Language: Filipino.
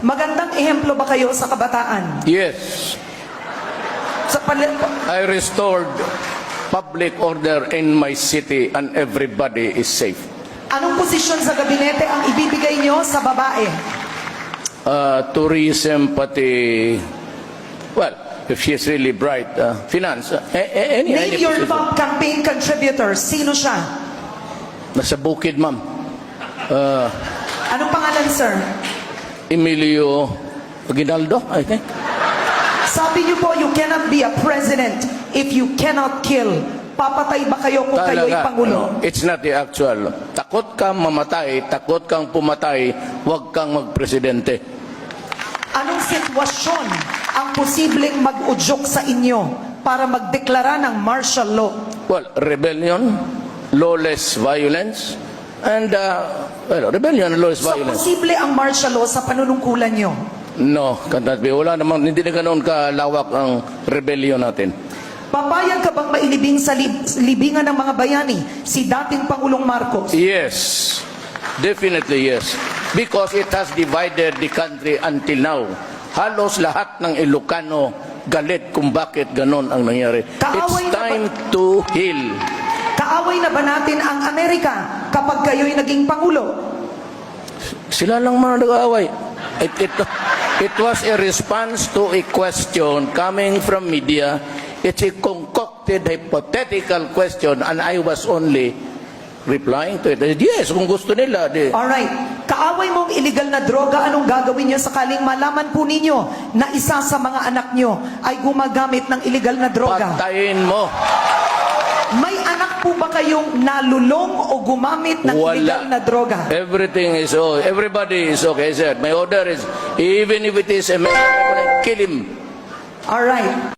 Magandang ehemplo ba kayo sa kabataan? Yes, Sa I restored public order in my city and everybody is safe. Anong posisyon sa gabinete ang ibibigay nyo sa babae? Tourism, pati, well, if she's really bright, finance, any Name your position. top campaign contributor. Sino siya? Nasa bukid, ma'am. Anong pangalan, sir? Emilio Aguinaldo, I think. Sabi niyo po, you cannot be a president if you cannot kill. Papatay ba kayo kung kayo'y Pangulo? It's not the actual. Takot kang mamatay, takot kang pumatay, huwag kang magpresidente. Anong sitwasyon ang posibleng mag-udyok sa inyo para magdeklara ng martial law? Well, rebellion, lawless violence, and, rebellion and lawless So, violence. posible ang martial law sa panunungkulan nyo? No, cannot be. Wala namang, hindi na ganoon kalawak ang rebellion natin. Papayag ka bang mailibing sa libingan ng mga bayani si dating Pangulong Marcos? Yes, definitely yes. Because it has divided the country until now. Halos lahat ng Ilocano galit kung bakit ganon ang nangyari. Kaaway It's na time to heal. Kaaway na ba natin ang Amerika kapag kayo'y naging Pangulo? Sila lang mga nag-aaway. It was a response to a question coming from media. It's a concocted hypothetical question and I was only replying to it. Yes, kung gusto nila. Alright. Kaaway mong illegal na droga, anong gagawin nyo sakaling malaman po ninyo na isa sa mga anak nyo ay gumagamit ng illegal na droga? Patayin mo. May anak po ba kayong nalulong o gumamit ng illegal na droga? Everything is okay. Everybody is okay, sir. My order is, even if it is a man, kill him. Alright.